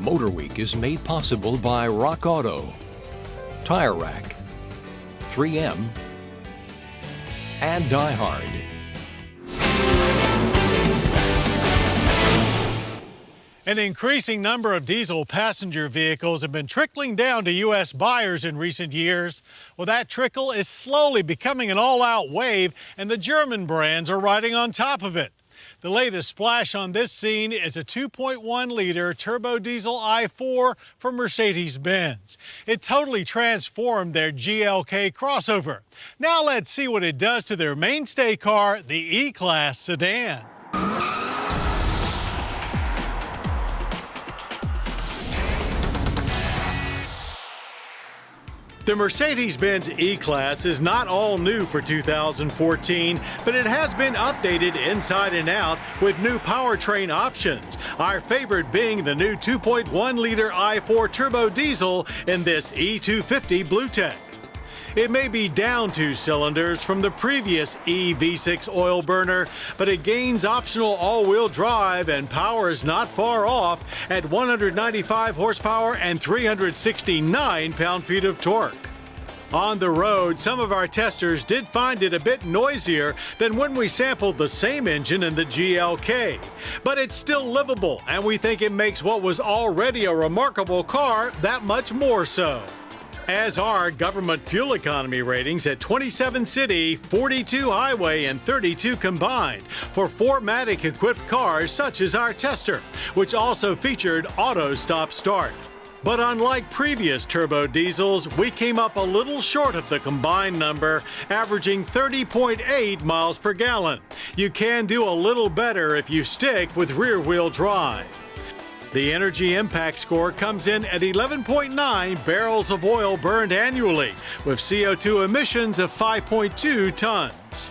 Motor Week is made possible by Rock Auto, Tire Rack, 3M, and Die Hard. An increasing number of diesel passenger vehicles have been trickling down to U.S. buyers in recent years. Well, that trickle is slowly becoming an all-out wave, and the German brands are riding on top of it. The latest splash on this scene is a 2.1-liter turbo diesel i4 from Mercedes-Benz. It totally transformed their GLK crossover. Now let's see what it does to their mainstay car, the E-Class sedan. The Mercedes-Benz E-Class is not all new for 2014, but it has been updated inside and out with new powertrain options, our favorite being the new 2.1-liter i4 turbo diesel in this E250 BlueTech. It may be down 2 cylinders from the previous E-V6 oil burner, but it gains optional all-wheel drive and power is not far off at 195 horsepower and 369 pound-feet of torque. On the road, some of our testers did find it a bit noisier than when we sampled the same engine in the GLK, but it's still livable, and we think it makes what was already a remarkable car that much more so. As are government fuel economy ratings at 27 city, 42 highway, and 32 combined for 4MATIC-equipped cars such as our tester, which also featured auto stop-start. But unlike previous turbo diesels, we came up a little short of the combined number, averaging 30.8 miles per gallon. You can do a little better if you stick with rear-wheel drive. The energy impact score comes in at 11.9 barrels of oil burned annually, with CO2 emissions of 5.2 tons.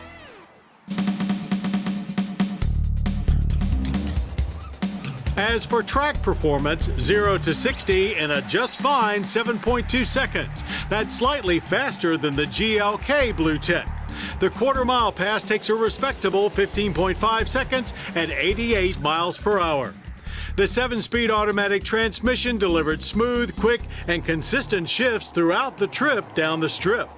As for track performance, 0 to 60 in a just fine 7.2 seconds. That's slightly faster than the GLK BlueTech. The quarter-mile pass takes a respectable 15.5 seconds at 88 miles per hour. The 7-speed automatic transmission delivered smooth, quick, and consistent shifts throughout the trip down the strip.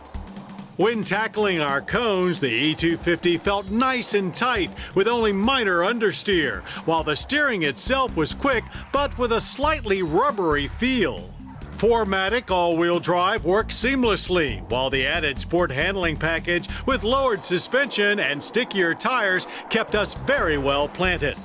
When tackling our cones, the E250 felt nice and tight with only minor understeer, while the steering itself was quick but with a slightly rubbery feel. 4MATIC all-wheel drive works seamlessly, while the added sport handling package with lowered suspension and stickier tires kept us very well planted.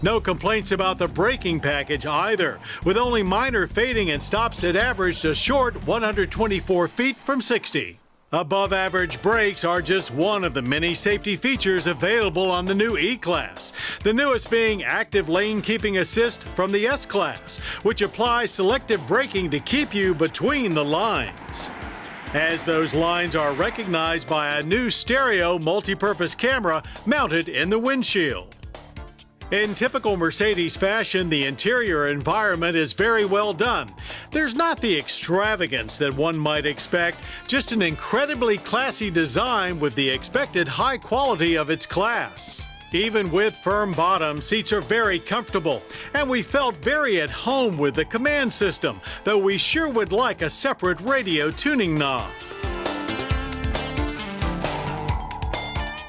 No complaints about the braking package either, with only minor fading and stops that averaged a short 124 feet from 60. Above average brakes are just one of the many safety features available on the new E-Class, the newest being active lane keeping assist from the S-Class, which applies selective braking to keep you between the lines. As those lines are recognized by a new stereo multi-purpose camera mounted in the windshield. In typical Mercedes fashion, the interior environment is very well done. There's not the extravagance that one might expect, just an incredibly classy design with the expected high quality of its class. Even with firm bottoms, seats are very comfortable, and we felt very at home with the command system, though we sure would like a separate radio tuning knob.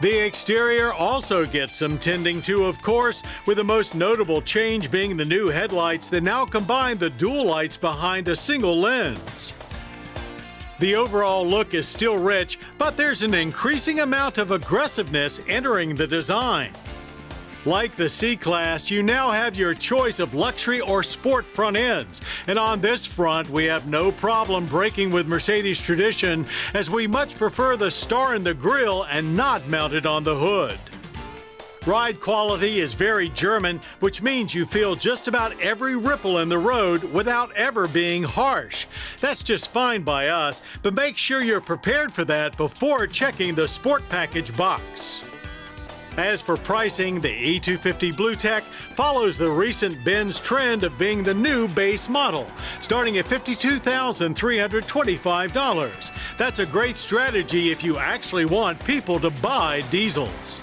The exterior also gets some tending to, of course, with the most notable change being the new headlights that now combine the dual lights behind a single lens. The overall look is still rich, but there's an increasing amount of aggressiveness entering the design. Like the C-Class, you now have your choice of luxury or sport front ends. And on this front, we have no problem breaking with Mercedes tradition, as we much prefer the star in the grille and not mounted on the hood. Ride quality is very German, which means you feel just about every ripple in the road without ever being harsh. That's just fine by us, but make sure you're prepared for that before checking the Sport Package box. As for pricing, the E250 BlueTech follows the recent Benz trend of being the new base model, starting at $52,325. That's a great strategy if you actually want people to buy diesels.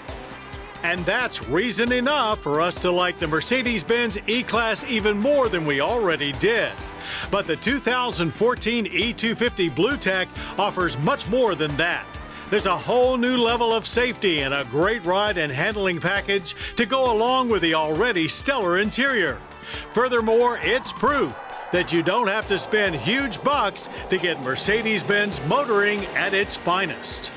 And that's reason enough for us to like the Mercedes-Benz E-Class even more than we already did. But the 2014 E250 BlueTEC offers much more than that. There's a whole new level of safety and a great ride and handling package to go along with the already stellar interior. Furthermore, it's proof that you don't have to spend huge bucks to get Mercedes-Benz motoring at its finest.